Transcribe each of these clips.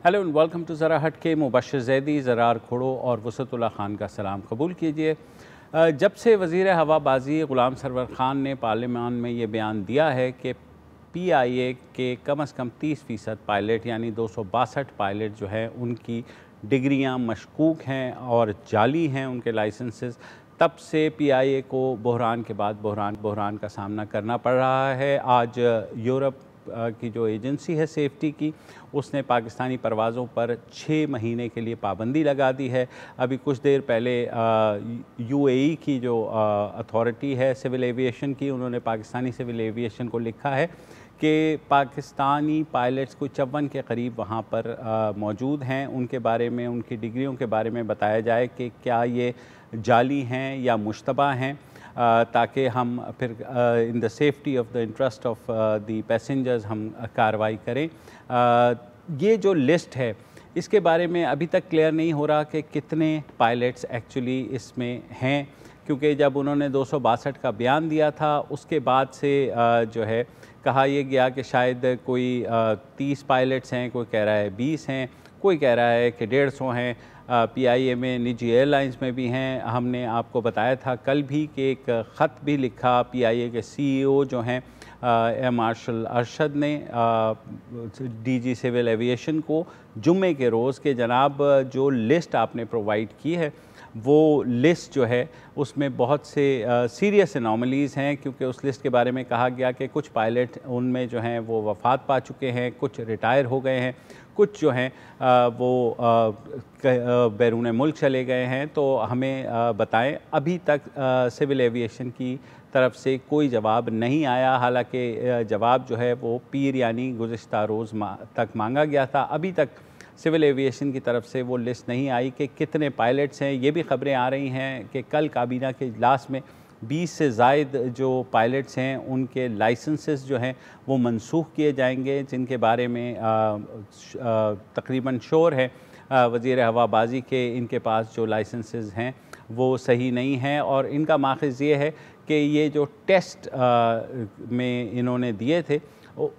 Hello and welcome to ज़रा हट के। मुबशर ज़ैदी, ज़रार खोड़ो और वसअतुल्लाह खान का सलाम कबूल कीजिए। जब से वज़ीर हवाबाजी ग़ुलाम सरवर ख़ान ने पार्लियामान में ये बयान दिया है कि PIA के कम से कम 30% पायलट यानी 262 पायलट जो है उनकी डिग्रियां मशकूक हैं और जाली हैं उनके लाइसेंसेस, तब से PIA को बहरान के बाद बहरान का सामना करना पड़ रहा है। आज यूरोप की जो एजेंसी है सेफ्टी की, उसने पाकिस्तानी परवाज़ों पर 6 महीने के लिए पाबंदी लगा दी है। अभी कुछ देर पहले UAE की जो अथॉरिटी है सिविल एविएशन की, उन्होंने पाकिस्तानी सिविल एविएशन को लिखा है कि पाकिस्तानी पायलट्स को 54 के करीब वहाँ पर मौजूद हैं, उनके बारे में, उनकी डिग्रियों के बारे में बताया जाए कि क्या ये जाली हैं या मुश्तबा हैं, ताकि हम फिर in the safety of the interest of the passengers हम कार्रवाई करें। ये जो लिस्ट है इसके बारे में अभी तक क्लियर नहीं हो रहा कि कितने पायलट्स एक्चुअली इसमें हैं, क्योंकि जब उन्होंने 262 का बयान दिया था उसके बाद से जो है कहा यह गया कि शायद कोई 30 पायलट्स हैं, कोई कह रहा है 20 हैं, कोई कह रहा है कि 150 हैं। PIA में निजी एयरलाइंस में भी हैं। हमने आपको बताया था कल भी कि एक ख़त भी लिखा PIA के CEO जो हैं एयर मार्शल अरशद ने DG सिविल एविएशन को जुम्मे के रोज़ के जनाब जो लिस्ट आपने प्रोवाइड की है वो लिस्ट जो है उसमें बहुत से सीरियस एनॉमलीज़ हैं, क्योंकि उस लिस्ट के बारे में कहा गया कि कुछ पायलट उनमें जो हैं वो वफ़ात पा चुके हैं, कुछ रिटायर हो गए हैं, कुछ जो हैं वो बैरून मुल्क चले गए हैं। तो हमें बताएं, अभी तक सिविल एविएशन की तरफ से कोई जवाब नहीं आया, हालांकि जवाब जो है वो पीर यानी गुज़िश्ता रोज़ तक मांगा गया था। अभी तक सिविल एविएशन की तरफ से वो लिस्ट नहीं आई कि कितने पायलट्स हैं। ये भी ख़बरें आ रही हैं कि कल काबीना के इजलास में 20 से ज़ायद जो पायलट्स हैं उनके लाइसेंसेस जो हैं वो मनसूख किए जाएंगे, जिनके बारे में तकरीबन श्योर है वज़ीर हवाबाजी के इनके पास जो लाइसेंसेस हैं वो सही नहीं हैं। और इनका माखज़ ये है कि ये जो टेस्ट में इन्होंने दिए थे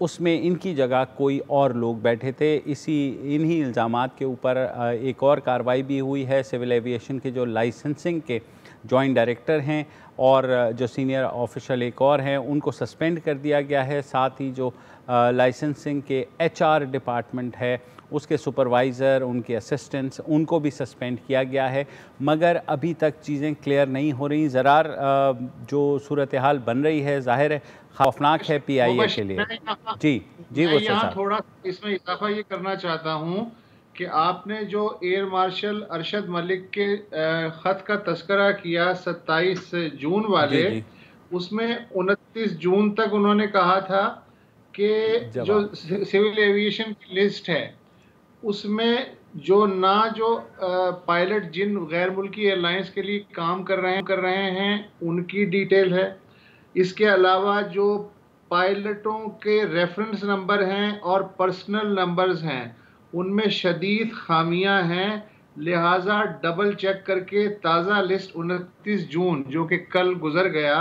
उसमें इनकी जगह कोई और लोग बैठे थे। इन्हीं इल्ज़ामात के ऊपर एक और कार्रवाई भी हुई है। सिविल एविएशन के जो लाइसेंसिंग के जॉइंट डायरेक्टर हैं और जो सीनियर ऑफिशियल एक और हैं उनको सस्पेंड कर दिया गया है। साथ ही जो लाइसेंसिंग के HR डिपार्टमेंट है उसके सुपरवाइज़र, उनके असिस्टेंट्स, उनको भी सस्पेंड किया गया है। मगर अभी तक चीज़ें क्लियर नहीं हो रही। ज़रार जो सूरत हाल बन रही है ज़ाहिर है खौफनाक है PIA के लिए। जी मैं यहाँ थोड़ा इसमें इजाफा ये करना चाहता हूँ कि आपने जो एयर मार्शल अरशद मलिक के ख़त का तस्करा किया 27 जून वाले, उसमें 29 जून तक उन्होंने कहा था कि जो सिविल एविएशन की लिस्ट है उसमें जो पायलट जिन गैर मुल्की एयरलाइंस के लिए काम कर रहे हैं उनकी डिटेल है। इसके अलावा जो पायलटों के रेफरेंस नंबर हैं और पर्सनल नंबर्स हैं उनमें शदीद खामियां हैं, लिहाजा डबल चेक करके ताज़ा लिस्ट 29 जून जो कि कल गुजर गया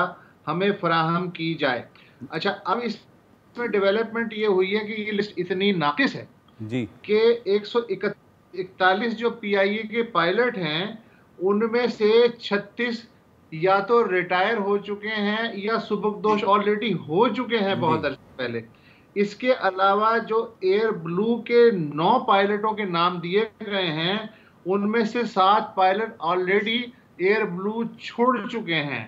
हमें फराहम की जाए। अच्छा, अब इसमें डेवलपमेंट ये हुई है कि ये लिस्ट इतनी नाकिस है जी कि 141 जो PIA के पायलट हैं उनमें से 36 या तो रिटायर हो चुके हैं या सुबकदोश ऑलरेडी हो चुके हैं बहुत अर्से पहले। इसके अलावा जो एयर ब्लू के 9 पायलटों के नाम दिए गए हैं उनमें से 7 पायलट ऑलरेडी एयर ब्लू छोड़ चुके हैं।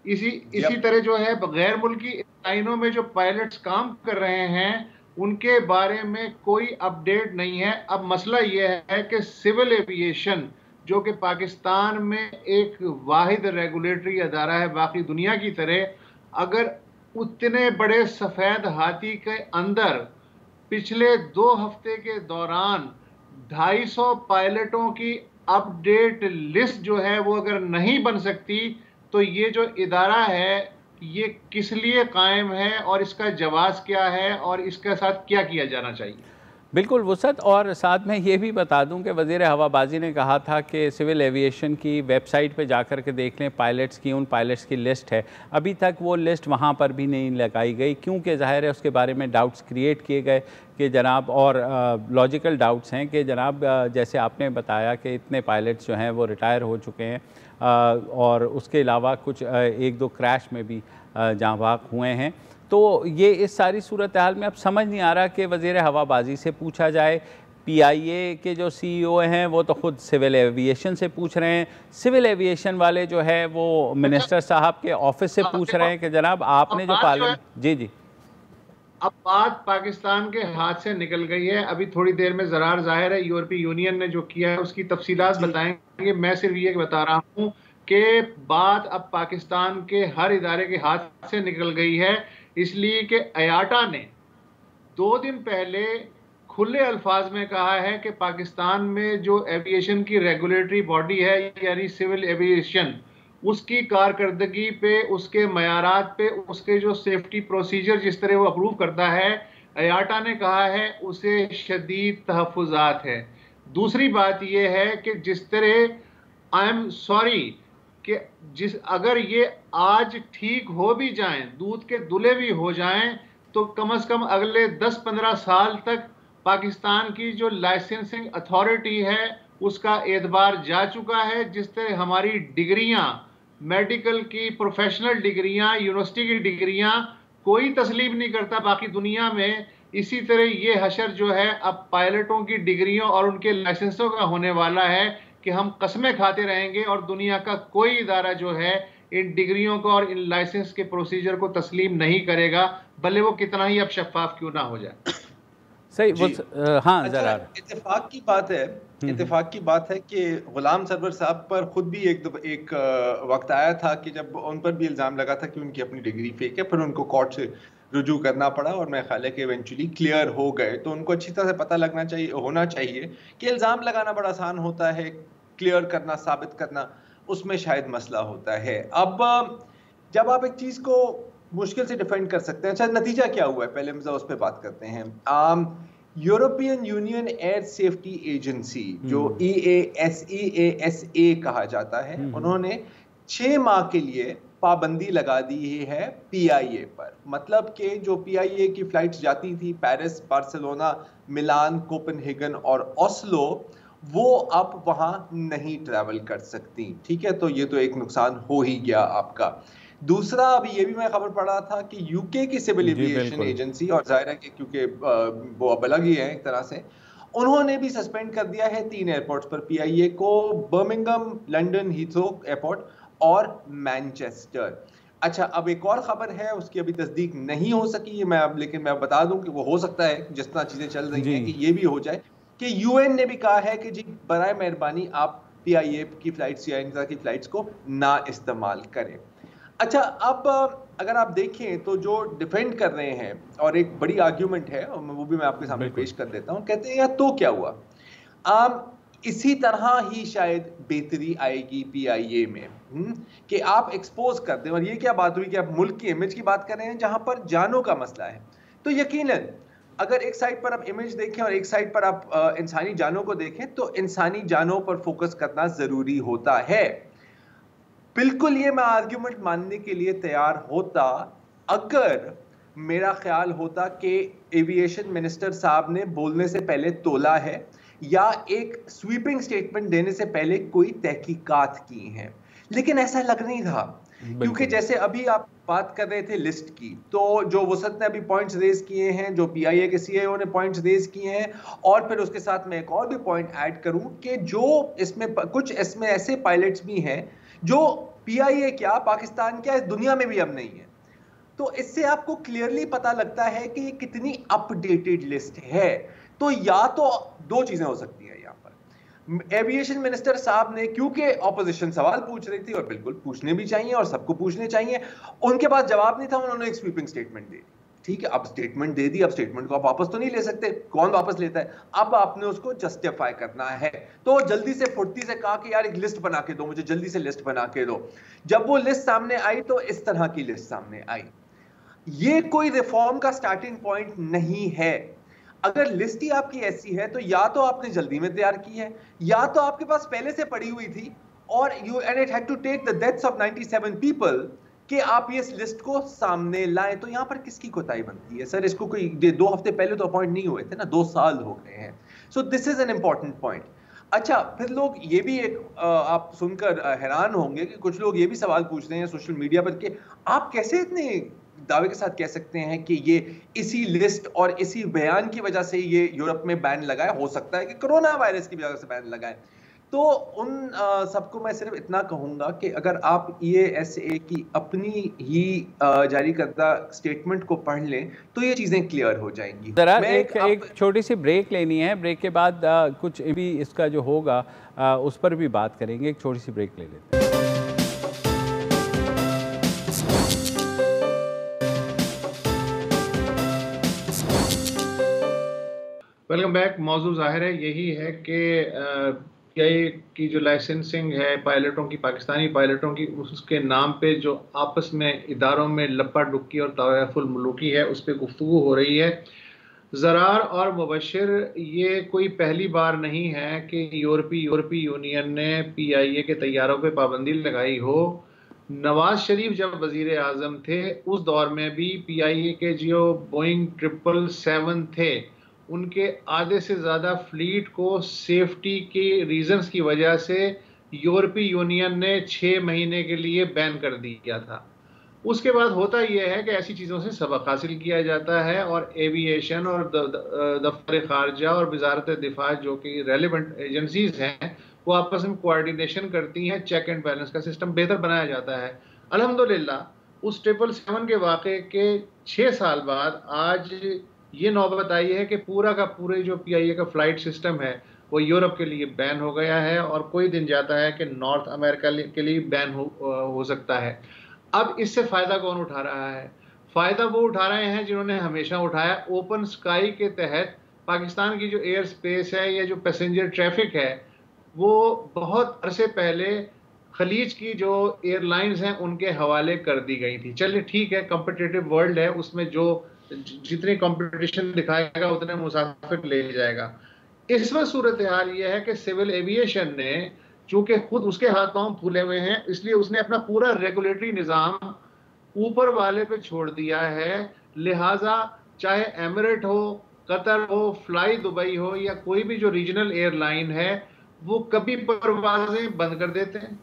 इसी तरह जो है गैर मुल्की लाइनों में जो पायलट्स काम कर रहे हैं उनके बारे में कोई अपडेट नहीं है। अब मसला यह है कि सिविल एविएशन जो कि पाकिस्तान में एक वाहिद रेगुलेटरी अदारा है बाकी दुनिया की तरह, अगर उतने बड़े सफ़ेद हाथी के अंदर पिछले 2 हफ्ते के दौरान 250 पायलटों की अपडेट लिस्ट जो है वो अगर नहीं बन सकती तो ये जो इदारा है ये किस लिए कायम है और इसका जवाब क्या है और इसके साथ क्या किया जाना चाहिए? बिल्कुल वुसअत, और साथ में ये भी बता दूं कि वज़ीर हवाबाजी ने कहा था कि सिविल एविएशन की वेबसाइट पे जाकर के देख लें पायलट्स की, उन पायलट्स की लिस्ट है। अभी तक वो लिस्ट वहाँ पर भी नहीं लगाई गई, क्योंकि ज़ाहिर है उसके बारे में डाउट्स क्रिएट किए गए कि जनाब, और लॉजिकल डाउट्स हैं कि जनाब जैसे आपने बताया कि इतने पायलट्स जो हैं वो रिटायर हो चुके हैं, और उसके अलावा कुछ एक दो क्रैश में भी जाँ बाग हुए हैं। तो ये इस सारी सूरत हाल में अब समझ नहीं आ रहा कि वज़ीर हवाबाजी से पूछा जाए, पीआईए के जो सीईओ हैं वो तो ख़ुद सिविल एविएशन से पूछ रहे हैं, सिविल एविएशन वाले जो है वो मिनिस्टर साहब के ऑफिस से पूछ रहे हैं कि जनाब आपने जो पार्लियामेंट। जी जी, अब बात पाकिस्तान के हाथ से निकल गई है। अभी थोड़ी देर में ज़रार ज़ाहिर है यूरोपीय यूनियन ने जो किया है उसकी तफसीलात बताएंगे। मैं सिर्फ ये बता रहा हूँ कि बात अब पाकिस्तान के हर इदारे के हाथ से निकल गई है, इसलिए कि अयाटा ने 2 दिन पहले खुले अल्फाज में कहा है कि पाकिस्तान में जो एविएशन की रेगुलेटरी बॉडी है यानी सिविल एविएशन, उसकी कारकर्दगी पे, उसके मयारात पे, उसके जो सेफ्टी प्रोसीजर जिस तरह वो अप्रूव करता है, अयाटा ने कहा है उसे शदीद तहफ़्फ़ुज़ात है। दूसरी बात यह है कि जिस तरह आई एम सॉरी कि अगर ये आज ठीक हो भी जाएं, दूध के दुले भी हो जाएं, तो कम से कम अगले 10-15 साल तक पाकिस्तान की जो लाइसेंसिंग अथॉरिटी है उसका एतबार जा चुका है। जिस तरह हमारी डिग्रियां, मेडिकल की प्रोफेशनल डिग्रियां, यूनिवर्सिटी की डिग्रियां कोई तस्लीम नहीं करता बाकी दुनिया में, इसी तरह ये हशर जो है अब पायलटों की डिग्रियों और उनके लाइसेंसों का होने वाला है कि हम कस्में खाते रहेंगे और दुनिया का कोई इदारा जो है इन डिग्रियों को और इन लाइसेंस के प्रोसीजर को तस्लीम नहीं करेगा, भले वो कितना ही अब शफाफ क्यों ना हो जाए। सही वो हाँ अच्छा, ज़रा इत्तेफाक की बात है कि गुलाम सरवर साहब पर खुद भी एक वक्त आया था कि जब उन पर भी इल्ज़ाम लगा था कि उनकी अपनी डिग्री फेक है, फिर उनको कोर्ट से रुजू करना पड़ा और मेरे ख्याल है कि इवेंचुअली क्लियर हो गए। तो उनको अच्छी तरह से पता होना चाहिए कि इल्ज़ाम लगाना बड़ा आसान होता है, क्लियर करना, साबित करना, उसमें शायद मसला होता है। अब जब आप एक चीज़ को मुश्किल से डिफेंड कर सकते हैं, अच्छा नतीजा क्या हुआ है पहले हम उस पर बात करते हैं। European union air safety agency जो EASA कहा जाता है, उन्होंने 6 माह के लिए पाबंदी लगा दी है PIA पर। मतलब कि जो PIA की फ्लाइट्स जाती थी पेरिस, बार्सिलोना, मिलान, कोपेनहेगन और ओस्लो, वो अब वहां नहीं ट्रैवल कर सकती। ठीक है, तो ये तो एक नुकसान हो ही गया आपका। दूसरा, अभी ये भी मैं खबर पढ़ रहा था कि यूके की सिविल एविएशन एजेंसी, और जाहिर है कि क्योंकि वो अब अलग ही है एक तरह से, उन्होंने भी सस्पेंड कर दिया है 3 एयरपोर्ट्स पर PIA को, बर्मिंघम, लंदन हीथ्रो एयरपोर्ट और मैनचेस्टर। अच्छा, अब एक और खबर है, उसकी अभी तस्दीक नहीं हो सकी है लेकिन मैं बता दूं कि वो हो सकता है जिस तरह चीजें चल रही हैं कि ये भी हो जाए कि UN ने भी कहा है कि जी बराए मेहरबानी आप PIA की फ्लाइट्स या इन तरह की फ्लाइट्स को ना इस्तेमाल करें। अच्छा, अब अगर आप देखें तो जो डिफेंड कर रहे हैं, और एक बड़ी आर्ग्यूमेंट है और वो भी मैं आपके सामने पेश कर देता हूं, कहते हैं यार तो क्या हुआ, इसी तरह ही शायद बेहतरी आएगी PIA में कि आप एक्सपोज कर दें। और ये क्या बात हुई कि आप मुल्क की इमेज की बात कर रहे हैं जहां पर जानों का मसला है। तो यकीनन अगर एक साइड पर आप इमेज देखें और एक साइड पर आप इंसानी जानों को देखें, तो इंसानी जानों पर फोकस करना जरूरी होता है। बिल्कुल ये मैं आर्ग्यूमेंट मानने के लिए तैयार होता अगर मेरा ख्याल होता कि एविएशन मिनिस्टर साहब ने बोलने से पहले तोला है या एक स्वीपिंग स्टेटमेंट देने से पहले कोई तहकीकात की हैं, लेकिन ऐसा लग नहीं रहा। क्योंकि जैसे अभी आप बात कर रहे थे लिस्ट की, तो जो वुसअत ने अभी पॉइंट्स रेज किए हैं, जो PIA के CIO ने पॉइंट्स रेज किए हैं, और फिर उसके साथ मैं एक और भी पॉइंट ऐड करूं कि जो इसमें ऐसे पायलट्स भी हैं जो PIA क्या, पाकिस्तान क्या, इस दुनिया में भी अब नहीं है। तो इससे आपको क्लियरली पता लगता है कि ये कितनी अपडेटेड लिस्ट है। तो या तो 2 चीजें हो सकती हैं यहाँ पर। एविएशन मिनिस्टर साहब ने, क्योंकि ऑपोजिशन सवाल पूछ रही थी और बिल्कुल पूछने भी चाहिए और सबको पूछने चाहिए, उनके पास जवाब नहीं था, उन्होंने एक स्वीपिंग स्टेटमेंट दी। ठीक है, अब स्टेटमेंट दे दी, अब स्टेटमेंट को आप वापस तो नहीं ले सकते, कौन वापस लेता है, अब आपने उसको जस्टिफाई करना है। तो जल्दी से फुर्ती से कहा कि यार एक लिस्ट बना के दो, मुझे जल्दी से लिस्ट बना के दो। जब वो लिस्ट सामने आई तो इस तरह की लिस्ट सामने आई। ये कोई रिफॉर्म का स्टार्टिंग पॉइंट नहीं है। अगर लिस्ट ही आपकी ऐसी है तो या तो आपने जल्दी में तैयार की है या तो आपके पास पहले से पड़ी हुई थी और and it had to take the deaths of 97 people कि आप ये लिस्ट को सामने लाएं। तो यहाँ पर किसकी कोताही बनती है सर? इसको कोई 2 हफ्ते पहले तो अपॉइंट नहीं हुए थे ना, 2 साल हो गए हैं। So this is an important point. अच्छा, फिर लोग ये भी एक आप सुनकर हैरान होंगे कि कुछ लोग ये भी सवाल पूछ रहे हैं सोशल मीडिया पर कि आप कैसे इतने दावे के साथ कह सकते हैं कि ये इसी लिस्ट और इसी बयान की वजह से ये यूरोप में बैन लगा है, हो सकता है कि कोरोना वायरस की वजह से बैन लगा है। तो उन सबको मैं सिर्फ इतना कहूंगा कि अगर आप EASA की अपनी ही जारी करदा स्टेटमेंट को पढ़ लें तो ये चीजें क्लियर हो जाएंगी। जरा एक छोटी सी ब्रेक लेनी है, ब्रेक के बाद कुछ भी इसका जो होगा उस पर भी बात करेंगे। एक छोटी सी ब्रेक ले लेते हैं। Welcome back. मौजू जाहिर है यही है कि PIA की जो लाइसेंसिंग है पायलटों की, पाकिस्तानी पायलटों की, उसके नाम पे जो आपस में इदारों में लपा डुक्की और तवाफुल मुलूकी है उस पर गुफ्तगू हो रही है। ज़रार और मुबशिर, ये कोई पहली बार नहीं है कि यूरोपीय यूनियन ने PIA के तैयारों पे पाबंदी लगाई हो। नवाज शरीफ जब वज़ीर आज़म थे उस दौर में भी PIA के जो बोइंग 777 थे उनके आधे से ज़्यादा फ्लीट को सेफ्टी के रीज़न्स की वजह से यूरोपीय यूनियन ने 6 महीने के लिए बैन कर दिया था। उसके बाद होता यह है कि ऐसी चीज़ों से सबक हासिल किया जाता है और एविएशन और दफ्तर ख़ारजा और वज़ारत दिफा जो कि रेलिवेंट एजेंसीज़ हैं वो आपस में कोऑर्डिनेशन करती हैं, चेक एंड बैलेंस का सिस्टम बेहतर बनाया जाता है। अल्हम्दुलिल्लाह उस 777 के वाक़े के 6 साल बाद आज ये नौबत आई है कि पूरा का पूरे जो PIA का फ़्लाइट सिस्टम है वो यूरोप के लिए बैन हो गया है और कोई दिन जाता है कि नॉर्थ अमेरिका के लिए बैन हो सकता है। अब इससे फ़ायदा कौन उठा रहा है? फ़ायदा वो उठा रहे हैं जिन्होंने हमेशा उठाया। ओपन स्काई के तहत पाकिस्तान की जो एयर स्पेस है या जो पैसेंजर ट्रैफिक है वो बहुत अरसे पहले खलीज की जो एयरलाइंस हैं उनके हवाले कर दी गई थी। चलिए ठीक है, कॉम्पिटिटिव वर्ल्ड है, उसमें जो जितनी कंपटीशन दिखाएगा उतने मुसाफिर ले जाएगा। इस वक्त सूरत हाल ये है कि सिविल एविएशन ने, चूंकि खुद उसके हाथ पांव फूले हुए हैं, इसलिए उसने अपना पूरा रेगुलेटरी निज़ाम ऊपर वाले पे छोड़ दिया है। लिहाजा चाहे एमिरेट हो, कतर हो, फ्लाई दुबई हो या कोई भी जो रीजनल एयरलाइन है वो कभी परवाजें बंद कर देते हैं,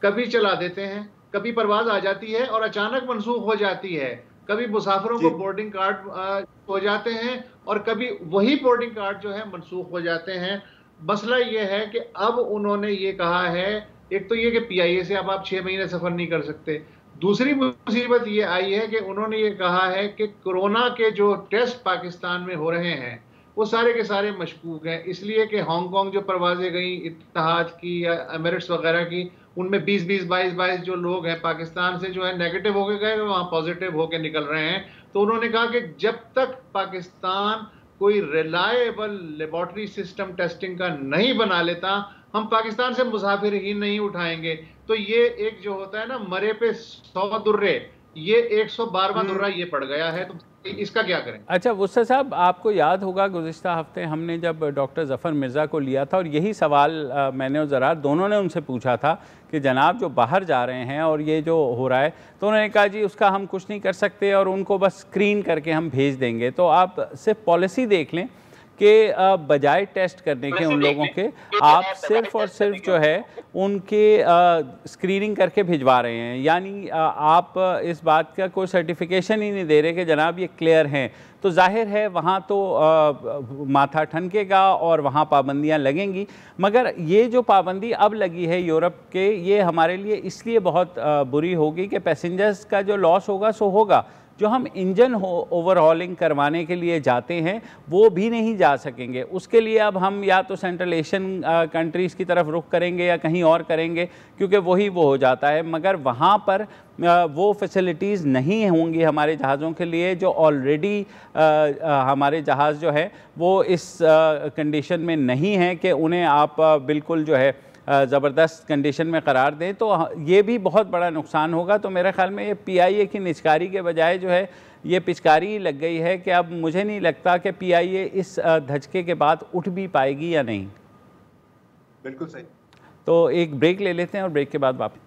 कभी चला देते हैं, कभी परवाज आ जाती है और अचानक मनसूख हो जाती है, कभी मुसाफिरों को बोर्डिंग कार्ड हो जाते हैं और कभी वही बोर्डिंग कार्ड जो है मनसूख हो जाते हैं। मसला ये है कि अब उन्होंने ये कहा है, एक तो ये कि PIA से अब आप 6 महीने सफर नहीं कर सकते। दूसरी मुसीबत ये आई है कि उन्होंने ये कहा है कि कोरोना के जो टेस्ट पाकिस्तान में हो रहे हैं वो सारे के सारे मशकूक हैं, इसलिए कि हांगकांग जो परवाजें गई इत्तेहाद की या एमिरेट्स वगैरह की, उनमें 20-22 जो लोग हैं पाकिस्तान से जो है नेगेटिव होके गए, वहाँ पॉजिटिव होके निकल रहे हैं। तो उन्होंने कहा कि जब तक पाकिस्तान कोई रिलायबल लेबॉर्ट्री सिस्टम टेस्टिंग का नहीं बना लेता, हम पाकिस्तान से मुसाफिर ही नहीं उठाएंगे। तो ये एक जो होता है ना, मरे पे 100 दुर्रे, ये 112वां दुर्रा ये पड़ गया है। तो इसका क्या करें? अच्छा वुस्ता साहब, आपको याद होगा गुज़िश्ता हफ्ते हमने जब डॉक्टर ज़फ़र मिर्ज़ा को लिया था और यही सवाल मैंने और ज़रार दोनों ने उनसे पूछा था कि जनाब जो बाहर जा रहे हैं और ये जो हो रहा है, तो उन्होंने कहा जी उसका हम कुछ नहीं कर सकते और उनको बस स्क्रीन करके हम भेज देंगे। तो आप सिर्फ पॉलिसी देख लें कि बजाय टेस्ट करने के उन लोगों के, आप सिर्फ और सिर्फ जो है उनके स्क्रीनिंग करके भिजवा रहे हैं, यानी आप इस बात का कोई सर्टिफिकेशन ही नहीं दे रहे कि जनाब ये क्लियर हैं। तो जाहिर है वहाँ तो माथा ठनकेगा और वहाँ पाबंदियाँ लगेंगी। मगर ये जो पाबंदी अब लगी है यूरोप के, ये हमारे लिए इसलिए बहुत बुरी होगी कि पैसेंजर्स का जो लॉस होगा सो होगा, जो हम इंजन ओवरहॉलिंग करवाने के लिए जाते हैं वो भी नहीं जा सकेंगे। उसके लिए अब हम या तो सेंट्रल एशियन कंट्रीज़ की तरफ रुख करेंगे या कहीं और करेंगे, क्योंकि वही वो हो जाता है। मगर वहाँ पर वो फैसिलिटीज़ नहीं होंगी हमारे जहाज़ों के लिए, जो ऑलरेडी हमारे जहाज़ जो है वो इस कंडीशन में नहीं है कि उन्हें आप बिल्कुल जो है ज़बरदस्त कंडीशन में करार दें। तो ये भी बहुत बड़ा नुकसान होगा। तो मेरे ख़्याल में ये PIA की निजकारी के बजाय जो है ये पिचकारी लग गई है कि अब मुझे नहीं लगता कि पीआईए इस धचके के बाद उठ भी पाएगी या नहीं। बिल्कुल सही। तो एक ब्रेक ले लेते हैं और ब्रेक के बाद वापस।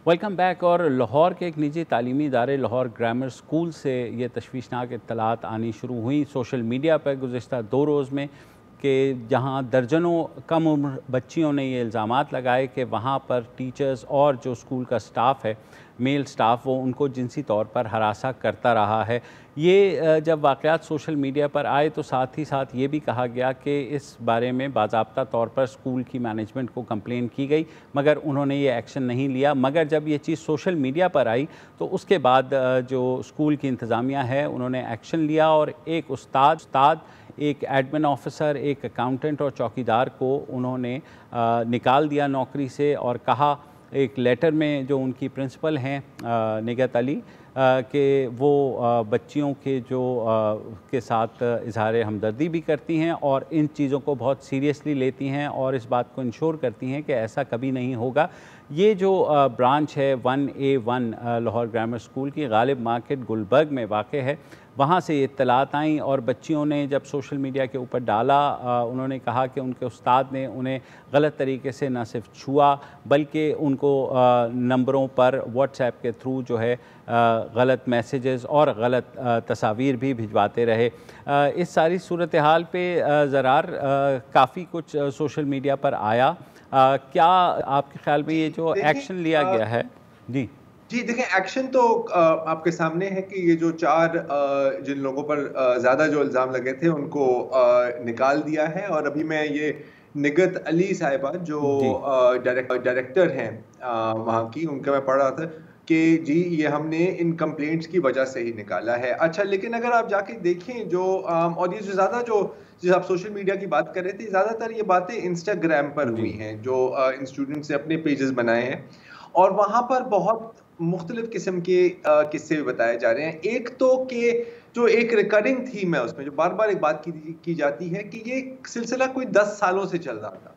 Welcome back. और लाहौर के एक निजी तालीमी इदारे लाहौर ग्रामर स्कूल से ये तशवीशनाक इत्तलात आनी शुरू हुई सोशल मीडिया पर गुज़िश्ता 2 रोज़ में कि जहाँ दर्जनों कम उम्र बच्चियों ने ये इल्ज़ामात लगाए कि वहाँ पर टीचर्स और जो स्कूल का स्टाफ है, मेल स्टाफ, वो उनको जिनसी तौर पर हरासा करता रहा है। ये जब वाक़यात सोशल मीडिया पर आए तो साथ ही साथ ये भी कहा गया कि इस बारे में बाज़ाब्ता तौर पर स्कूल की मैनेजमेंट को कंप्लेन की गई, मगर उन्होंने ये एक्शन नहीं लिया। मगर जब ये चीज़ सोशल मीडिया पर आई तो उसके बाद जो स्कूल की इंतज़ामिया है उन्होंने एक्शन लिया और एक उस्ताद, एक एडमिन ऑफिसर, एक अकाउंटेंट और चौकीदार को उन्होंने निकाल दिया नौकरी से और कहा एक लेटर में जो उनकी प्रिंसिपल हैं निगत अली कि वो बच्चियों के के साथ इजहार हमदर्दी भी करती हैं और इन चीज़ों को बहुत सीरियसली लेती हैं और इस बात को इंश्योर करती हैं कि ऐसा कभी नहीं होगा। ये जो ब्रांच है 1A1 लाहौर ग्रामर स्कूल की गालिब मार्केट गुलबर्ग में वाक़ है, वहाँ से ये इत्तलात आईं और बच्चियों ने जब सोशल मीडिया के ऊपर डाला, उन्होंने कहा कि उनके उस्ताद ने उन्हें गलत तरीके से न सिर्फ छुआ बल्कि उनको नंबरों पर व्हाट्सएप के थ्रू जो है गलत मैसेजेस और गलत तस्वीर भी भिजवाते रहे। इस सारी सूरत हाल पे ज़रार काफ़ी कुछ सोशल मीडिया पर आया। क्या आपके ख्याल में ये जो एक्शन लिया गया है? जी देखें, एक्शन तो आपके सामने है कि ये जो 4 जिन लोगों पर ज़्यादा जो इल्ज़ाम लगे थे उनको निकाल दिया है। और अभी मैं ये निगत अली साहिबा जो डायरेक्टर हैं वहाँ की, उनका मैं पढ़ रहा था कि जी ये हमने इन कंप्लेंट्स की वजह से ही निकाला है। अच्छा, लेकिन अगर आप जाके देखें जो और ये जो आप सोशल मीडिया की बात कर रहे थे, ज़्यादातर ये बातें इंस्टाग्राम पर हुई हैं जो इन स्टूडेंट्स ने अपने पेजेस बनाए हैं और वहाँ पर बहुत मुख्तलिफ किस्म के किस्से भी बताए जा रहे हैं। एक तो कि जो एक रिकरिंग थीम है उसमें जो बार बार एक बात की जाती है कि ये सिलसिला कोई 10 सालों से चल रहा था,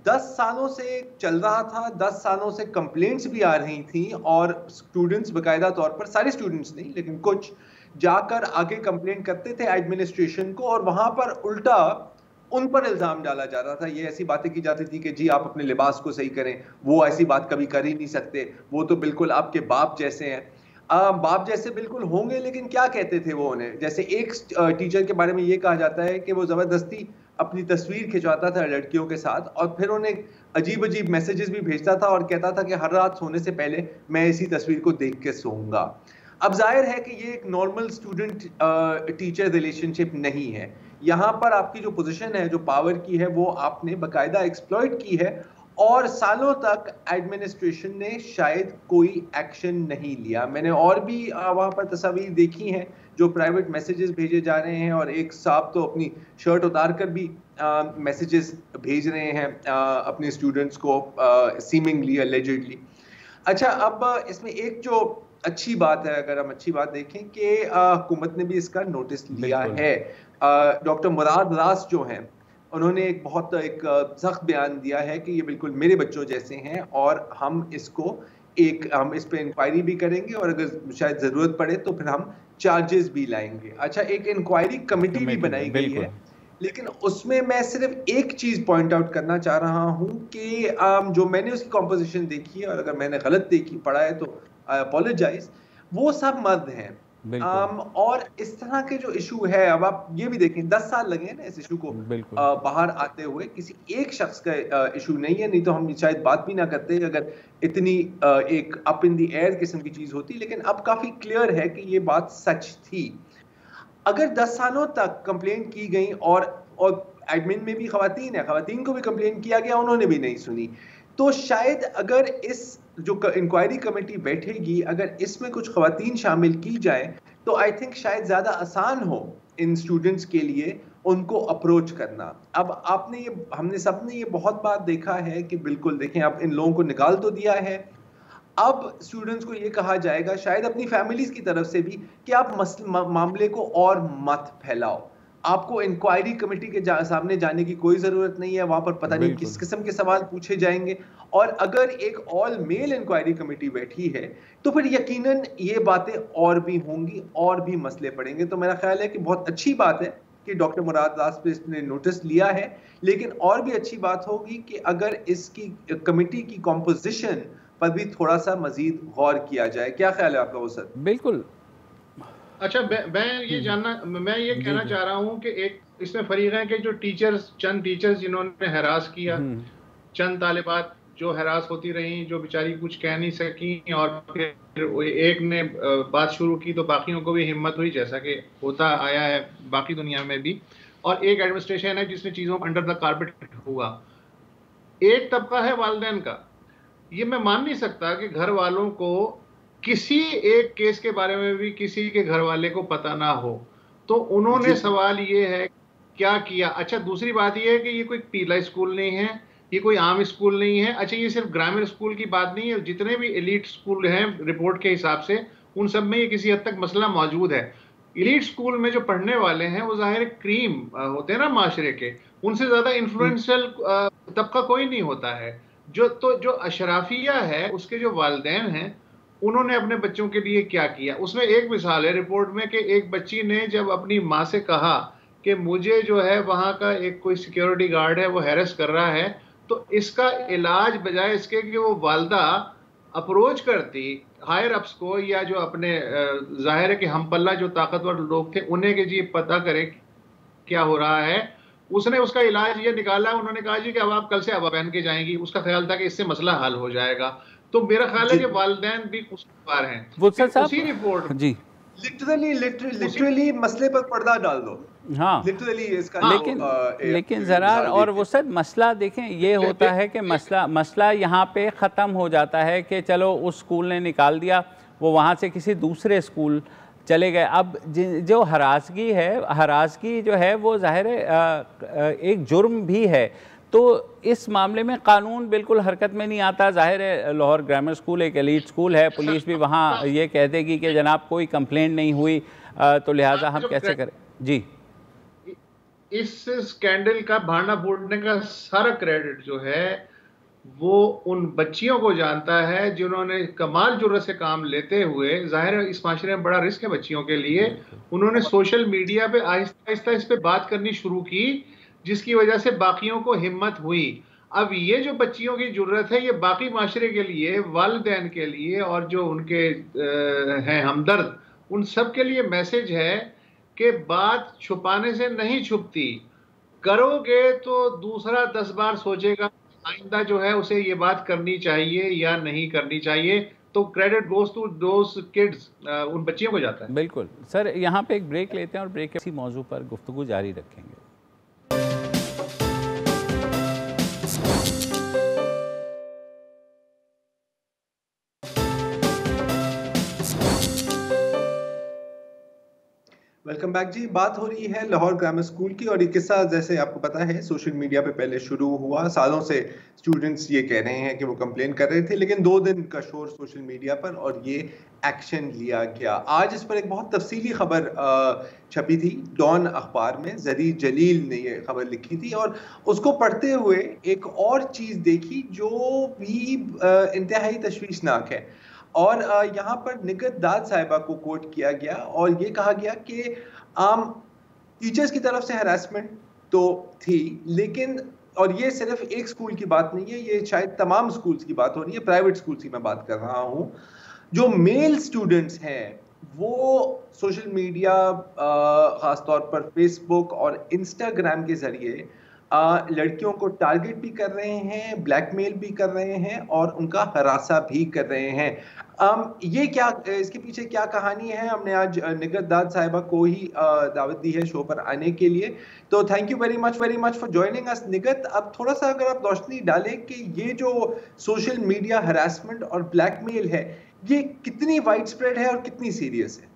10 सालों से चल रहा था, 10 सालों से कंप्लेंट्स भी आ रही थी और स्टूडेंट्स बाकायदा तौर पर, सारे स्टूडेंट्स नहीं लेकिन कुछ, जाकर आगे कंप्लेंट करते थे एडमिनिस्ट्रेशन को और वहां पर उल्टा उन पर इल्जाम डाला जा रहा था। ये ऐसी बातें की जाती थी कि जी आप अपने लिबास को सही करें, वो ऐसी बात कभी कर ही नहीं सकते, वो तो बिल्कुल आपके बाप जैसे हैं। बाप जैसे बिल्कुल होंगे, लेकिन क्या कहते थे वो उन्हें? जैसे एक टीचर के बारे में ये कहा जाता है कि वो जबरदस्ती अपनी तस्वीर खिंचवाता था लड़कियों के साथ और फिर उन्हें अजीब अजीब मैसेजेस भी भेजता था और कहता था कि हर रात सोने से पहले मैं इसी तस्वीर को देख के सोऊंगा। अब जाहिर है कि ये एक नॉर्मल स्टूडेंट टीचर रिलेशनशिप नहीं है। यहाँ पर आपकी जो पोजीशन है, जो पावर की है, वो आपने बाकायदा एक्सप्लॉइट की है और सालों तक एडमिनिस्ट्रेशन ने शायद कोई एक्शन नहीं लिया। मैंने और भी वहाँ पर तस्वीर देखी हैं जो प्राइवेट मैसेजेस भेजे जा रहे हैं और एक साहब तो अपनी शर्ट उतार कर भी मैसेजेस भेज रहे हैं अपने स्टूडेंट्स को, सीमिंगली अलेजिडली। अच्छा, अब इसमें एक जो अच्छी बात है, अगर हम अच्छी बात देखें कि हुकूमत ने भी इसका नोटिस लिया है। डॉक्टर मुराद रास जो हैं, उन्होंने एक बहुत सख्त बयान दिया है कि ये बिल्कुल मेरे बच्चों जैसे हैं और हम इस पे इंक्वायरी भी करेंगे और अगर शायद ज़रूरत पड़े तो फिर हम चार्जेस भी लाएंगे। अच्छा, एक इंक्वायरी कमेटी भी बनाई गई है, लेकिन उसमें मैं सिर्फ एक चीज़ पॉइंट आउट करना चाह रहा हूँ कि जो मैंने उसकी कॉम्पोजिशन देखी है और अगर मैंने गलत पढ़ा है तो आई अपोलोजाइज, वो सब मर्द हैं। और इस तरह के जो इशू है, अब आप ये भी देखें 10 साल लगे ना इस इशू को बाहर आते हुए, किसी एक शख्स का इशू नहीं है, नहीं तो हम शायद बात भी ना करते अगर इतनी एक अप इन द एयर किस्म की चीज होती। लेकिन अब काफी क्लियर है कि ये बात सच थी। अगर 10 सालों तक कंप्लेंट की गई और एडमिन में भी खवातीन है, खवातीन को भी कंप्लेंट किया गया, उन्होंने भी नहीं सुनी, तो शायद अगर इस जो इंक्वायरी कमेटी बैठेगी, अगर इसमें कुछ खवातीन शामिल की जाए तो आई थिंक शायद ज़्यादा आसान हो इन स्टूडेंट्स के लिए उनको अप्रोच करना। अब हमने सबने ये बहुत बात देखा है कि बिल्कुल देखें, अब इन लोगों को निकाल तो दिया है, अब स्टूडेंट्स को ये कहा जाएगा शायद अपनी फैमिलीज की तरफ से भी कि आप मामले को और मत फैलाओ, आपको इंक्वायरी कमेटी के सामने जाने की कोई जरूरत नहीं है, वहां पर पता नहीं किस किस्म के सवाल पूछे जाएंगे। और अगर एक ऑल मेल इंक्वायरी कमेटी बैठी है तो फिर यकीनन ये बातें और भी होंगी, और भी मसले पड़ेंगे। तो मेरा ख्याल है कि बहुत अच्छी बात है कि डॉक्टर मुराद दास पे इसने नोटिस लिया है, लेकिन और भी अच्छी बात होगी कि अगर इसकी कमेटी की कॉम्पोजिशन पर भी थोड़ा सा मजीद गौर किया जाए। क्या ख्याल है आपका उसर? बिल्कुल। अच्छा, मैं ये कहना चाह रहा हूँ कि एक इसमें फरीक है कि जो चंद टीचर्स जिन्होंने हरास किया, चंद तालिबात जो हरास होती रही, जो बेचारी कुछ कह नहीं सकी, और फिर एक ने बात शुरू की तो बाकियों को भी हिम्मत हुई, जैसा कि होता आया है बाकी दुनिया में भी। और एक एडमिनिस्ट्रेशन है जिसने चीज़ों को अंडर द कारपेट हुआ। एक तबका है वालिदैन का। ये मैं मान नहीं सकता कि घर वालों को किसी एक केस के बारे में भी किसी के घर वाले को पता ना हो। तो उन्होंने सवाल ये है क्या किया। अच्छा, दूसरी बात ये है कि ये कोई पीला स्कूल नहीं है, ये कोई आम स्कूल नहीं है। अच्छा, ये सिर्फ ग्रामीण स्कूल की बात नहीं है, जितने भी एलीट स्कूल हैं रिपोर्ट के हिसाब से उन सब में ये किसी हद तक मसला मौजूद है। एलीट स्कूल में जो पढ़ने वाले हैं वो जाहिर क्रीम होते हैं ना माशरे के, उनसे ज्यादा इन्फ्लुएंशियल तबका कोई नहीं होता है। जो अशराफिया है उसके जो वालिदैन हैं उन्होंने अपने बच्चों के लिए क्या किया। उसमें एक मिसाल है रिपोर्ट में कि एक बच्ची ने जब अपनी माँ से कहा कि मुझे जो है वहाँ का एक कोई सिक्योरिटी गार्ड है वो हैरेस कर रहा है, तो इसका इलाज बजाय इसके कि वो वालदा अप्रोच करती हायर अप्स को या जो अपने जाहिर है कि हम पल्ला जो ताकतवर लोग थे उन्हें कि जी पता करें क्या हो रहा है, उसने उसका इलाज ये निकाला। उन्होंने कहा जी कि अब आप कल से हवा पहन के जाएंगी। उसका ख्याल था कि इससे मसला हल हो जाएगा। तो मेरा ख्याल है कि वालिदैन भी कसूरवार हैं। उसी रिपोर्ट जी लिटरली मसले पर पर्दा डाल दो। हाँ, लिटरली इसका लेकिन ज़रार और वो सब मसला देखें, ये होता है कि मसला यहाँ पे ख़त्म हो जाता है कि चलो उस स्कूल ने निकाल दिया, वो वहाँ से किसी दूसरे स्कूल चले गए। अब जो हरासगी जो है वो ज़ाहिर है एक जुर्म भी है। तो इस मामले में कानून बिल्कुल हरकत में नहीं आता। ज़ाहिर है लाहौर ग्रामर स्कूल एक एलीट स्कूल है, पुलिस भी वहाँ ये कह देगी कि जनाब कोई कंप्लेंट नहीं हुई, तो लिहाजा हम कैसे करें। जी, इस स्कैंडल का भांडा फोड़ने का सारा क्रेडिट जो है वो उन बच्चियों को जानता है जिन्होंने कमाल जुर्रत से काम लेते हुए, जाहिर है इस माशरे में बड़ा रिस्क है बच्चियों के लिए, उन्होंने सोशल मीडिया पे आहिस्ता आहिस्ता इस पे बात करनी शुरू की, जिसकी वजह से बाकियों को हिम्मत हुई। अब ये जो बच्चियों की जुर्रत है ये बाकी माशरे के लिए, वालिदैन के लिए और जो उनके हैं हमदर्द, उन सब के लिए मैसेज है कि बात छुपाने से नहीं छुपती। करोगे तो दूसरा 10 बार सोचेगा आइंदा जो है उसे ये बात करनी चाहिए या नहीं करनी चाहिए। तो credit goes to those kids, उन बच्चियों को जाता है। बिल्कुल सर, यहाँ पे एक ब्रेक लेते हैं और ब्रेक के इसी मौजू पर गुफ्तगू जारी रखेंगे। वेलकम बैक जी। बात हो रही है लाहौर ग्रामर स्कूल की, और ये किस्सा जैसे आपको पता है सोशल मीडिया पे पहले शुरू हुआ। सालों से स्टूडेंट्स ये कह रहे हैं कि वो कंप्लेन कर रहे थे, लेकिन 2 दिन का शोर सोशल मीडिया पर और ये एक्शन लिया गया। आज इस पर एक बहुत तफसीली खबर छपी थी डॉन अखबार में। जरी जलील ने ये खबर लिखी थी और उसको पढ़ते हुए एक और चीज़ देखी जो भी इंतहाई तशवीशनाक है। और यहाँ पर निगत दाद साहिबा को कोट किया गया और ये कहा गया कि आम टीचर्स की तरफ से हैरेसमेंट तो थी, लेकिन और ये सिर्फ एक स्कूल की बात नहीं है, ये शायद तमाम स्कूल्स की बात हो रही है, प्राइवेट स्कूल्स की मैं बात कर रहा हूँ। जो मेल स्टूडेंट्स हैं वो सोशल मीडिया ख़ासतौर पर फेसबुक और इंस्टाग्राम के ज़रिए लड़कियों को टारगेट भी कर रहे हैं, ब्लैकमेल भी कर रहे हैं और उनका हरासा भी कर रहे हैं। ये क्या, इसके पीछे क्या कहानी है? हमने आज निगत दाद साहिबा को ही दावत दी है शो पर आने के लिए, तो thank you very much for joining us निगत। अब थोड़ा सा अगर आप रोशनी डालें कि ये जो सोशल मीडिया हरासमेंट और ब्लैकमेल है ये कितनी वाइड स्प्रेड है और कितनी सीरियस है?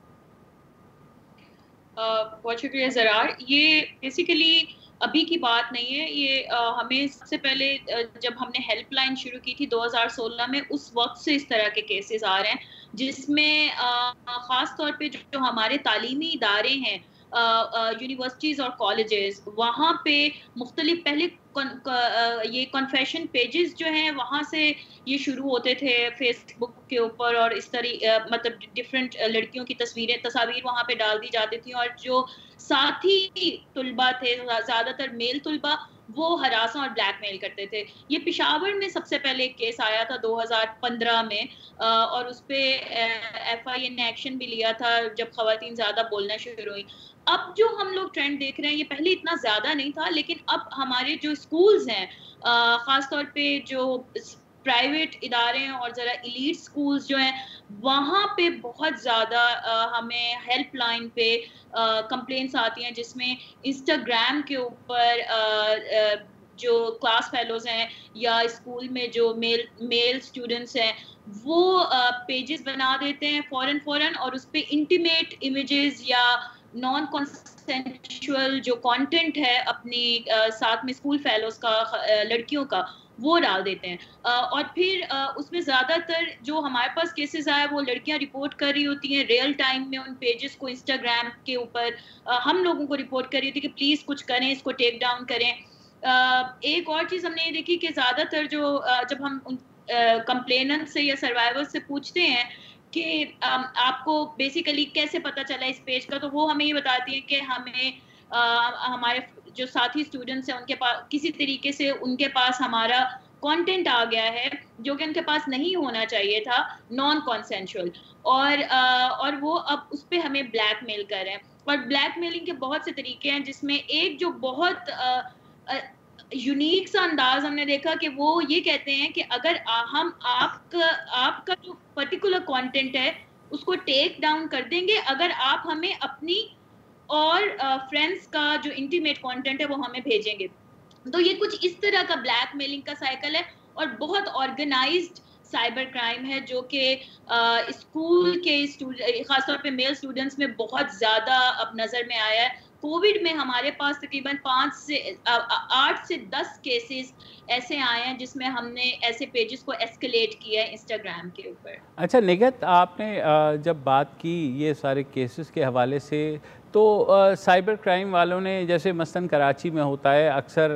बहुत शुक्रिया ज़रार। ये बेसिकली अभी की बात नहीं है, ये हमें सबसे पहले जब हमने हेल्पलाइन शुरू की थी 2016 में, उस वक्त से इस तरह के केसेस आ रहे हैं जिसमें ख़ास तौर पे जो हमारे तालीमी इदारे हैं यूनिवर्सिटीज़ और कॉलेजेस, वहाँ पे मुख्तलिफ पहले ये कन्फेशन पेजेस जो हैं वहाँ से ये शुरू होते थे फेसबुक के ऊपर, और इस तरह मतलब डिफरेंट लड़कियों की तस्वीर वहाँ पे डाल दी जाती थी, और जो साथी तुलबा थे, ज़्यादातर मेल तुलबा, वो हरासा और ब्लैकमेल करते थे। ये पेशावर में सबसे पहले एक केस आया था 2015 में, और उस पे एफआईए ने एक्शन भी लिया था जब खवातीन ज़्यादा बोलना शुरू हुई। अब जो हम लोग ट्रेंड देख रहे हैं, ये पहले इतना ज़्यादा नहीं था, लेकिन अब हमारे जो स्कूल्स हैं, ख़ास तौर पे जो प्राइवेट इदारे हैं और ज़रा एलीट स्कूल्स जो हैं, वहाँ पे बहुत ज़्यादा हमें हेल्पलाइन पे कंप्लेंट्स आती हैं, जिसमें इंस्टाग्राम के ऊपर जो क्लास फेलोज हैं या स्कूल में जो मेल स्टूडेंट्स हैं, वो पेजेस बना देते हैं फौरन, और उस पे इंटीमेट इमेजेस या नॉन कॉन्सेंशुअल जो कंटेंट है अपनी साथ में स्कूल फेलोज का, लड़कियों का, वो डाल देते हैं। और फिर उसमें ज़्यादातर जो हमारे पास केसेस आए, वो लड़कियां रिपोर्ट कर रही होती हैं रियल टाइम में उन पेजेस को, इंस्टाग्राम के ऊपर हम लोगों को रिपोर्ट कर रही होती है कि प्लीज़ कुछ करें, इसको टेक डाउन करें। एक और चीज़ हमने ये देखी कि ज़्यादातर जो जब हम उन कंप्लेनेंट से या सर्वाइवर से पूछते हैं कि आपको बेसिकली कैसे पता चला इस पेज का, तो वो हमें ये बताती है कि हमें हमारे जो साथी स्टूडेंट्स हैं उनके पास किसी तरीके से उनके पास हमारा कंटेंट आ गया है जो कि उनके पास नहीं होना चाहिए था, नॉन कॉन्सेंशुअल, और वो अब उस पर हमें ब्लैकमेल कर रहे हैं। और ब्लैकमेलिंग के बहुत से तरीके हैं, जिसमें एक जो बहुत यूनिक सा अंदाज हमने देखा कि वो ये कहते हैं कि अगर हम आपका जो पर्टिकुलर कंटेंट है उसको टेक डाउन कर देंगे अगर आप हमें अपनी और फ्रेंड्स का जो इंटीमेट कंटेंट है वो हमें भेजेंगे। तो ये कुछ इस तरह का ब्लैकमेलिंग का साइकिल है, और बहुत ऑर्गेनाइज्ड साइबर क्राइम है जो कि स्कूल के खासतौर पे मेल स्टूडेंट्स में बहुत ज़्यादा अब नज़र में आया है। कोविड में हमारे पास तकरीबन 8 से 10 केसेस ऐसे आए हैं जिसमें हमने ऐसे पेजेस को एस्केलेट किया है इंस्टाग्राम के ऊपर। अच्छा निगहत, आपने जब बात की ये सारे केसेस के हवाले से, तो साइबर क्राइम वालों ने, जैसे मसलन कराची में होता है, अक्सर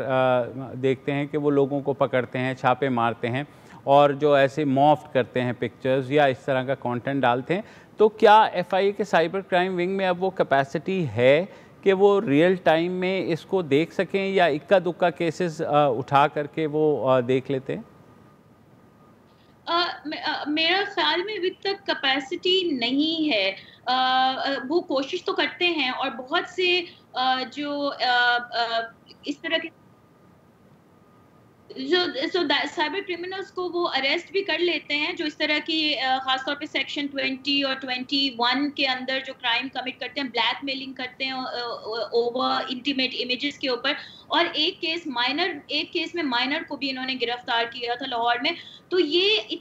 देखते हैं कि वो लोगों को पकड़ते हैं, छापे मारते हैं और जो ऐसे मॉफ्ट करते हैं पिक्चर्स या इस तरह का कंटेंट डालते हैं। तो क्या एफआईए के साइबर क्राइम विंग में अब वो कैपेसिटी है कि वो रियल टाइम में इसको देख सकें, या इक्का दुक्का केसेस उठा करके वो देख लेते हैं? मेरा ख्याल में अभी तक कैपेसिटी नहीं है। वो कोशिश तो करते हैं, और बहुत से जो इस तरह के साइबर क्रिमिनल्स को वो अरेस्ट भी कर लेते हैं, जो इस तरह की खासतौर पे सेक्शन 20 और 21 के अंदर जो क्राइम कमिट करते हैं, ब्लैकमेलिंग करते हैं ओवर इंटीमेट इमेजेस के ऊपर। और एक केस में माइनर को भी इन्होंने गिरफ्तार किया था लाहौर में। तो ये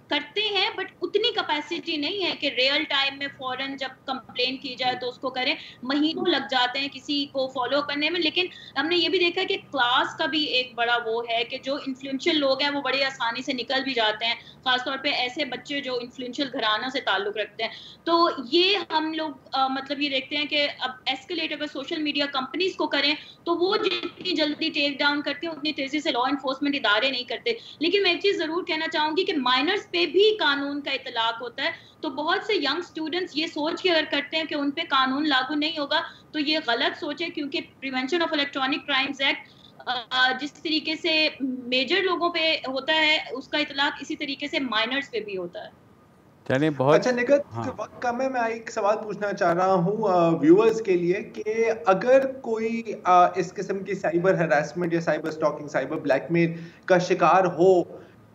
करते हैं, बट उतनी कैपेसिटी नहीं है कि रियल टाइम में फौरन जब कंप्लेन की जाए तो उसको करें। महीनों लग जाते हैं किसी को फॉलो करने में। लेकिन हमने ये भी देखा कि क्लास का भी एक बड़ा वो है कि जो इन्फ्लुएंशियल लोग हैं वो बड़ी आसानी से निकल भी जाते हैं, खासतौर पे ऐसे बच्चे जो इन्फ्लुएंशियल घरानों से ताल्लुक रखते हैं। तो ये हम लोग मतलब ये देखते हैं कि अब एस्केलेट अगर सोशल मीडिया कंपनीज को करें तो वो जितनी जल्दी टेक डाउन करते हैं उतनी तेजी से लॉ एनफोर्समेंट इदारे नहीं करते। लेकिन मैं एक चीज जरूर कहना चाहूंगी कि माइनर्स पे भी कानून का इतलाक होता है। तो बहुत से यंग स्टूडेंट्स ये सोच के अगर करते हैं कि उन पे कानून लागू नहीं होगा, तो ये गलत सोच है, क्योंकि prevention of electronic crimes act जिस तरीके से मेजर लोगों पे होता है उसका इतलाक इसी तरीके से माइनर्स पे भी होता है। चलिए बहुत अच्छा निगहत, वक्त कम है, मैं एक सवाल पूछना चाह रहा हूँ व्यूअर्स के लिए कि अगर कोई इस किस्म की साइबर हरासमेंट या साइबर स्टॉकिंग, साइबर ब्लैकमेल का शिकार हो,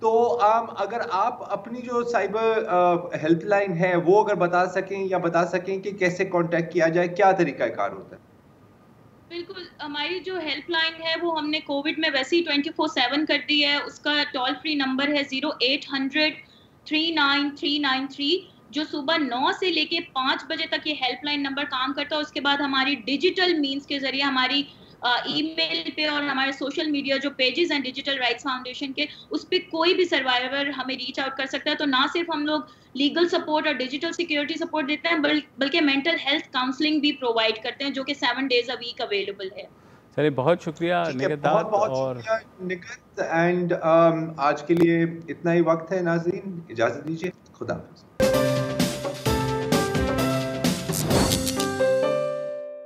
तो अगर आप अपनी जो साइबर हेल्पलाइन है वो अगर बता सकें कि कैसे कांटेक्ट किया जाए, क्या तरीकाकार होता है? बिल्कुल, हमारी जो हेल्पलाइन है वो हमने कोविड में वैसे ही 24/7 कर दी है। उसका टोल फ्री नंबर है 0800 39393, जो सुबह 9 से लेके 5 बजे तक ये हेल्पलाइन नंबर काम करता है। उसके बाद हमारी डिजिटल मीन्स के जरिए हमारी ईमेल पे और हमारे सोशल मीडिया जो पेजेस हैं डिजिटल राइट्स फाउंडेशन के, उस पे कोई भी सर्वाइवर हमें रीच आउट कर सकता है। तो ना सिर्फ हम लोग लीगल सपोर्ट और डिजिटल सिक्योरिटी सपोर्ट देते हैं, बल्कि मेंटल हेल्थ काउंसलिंग भी प्रोवाइड करते हैं, जो कि 7 days a week अवेलेबल है। चलिए, बहुत शुक्रिया निगहत दाद। बहुत शुक्रिया निगहत। एंड आज के लिए इतना ही वक्त है नाज़रीन, इजाज़त दीजिए, खुदा हाफ़िज़।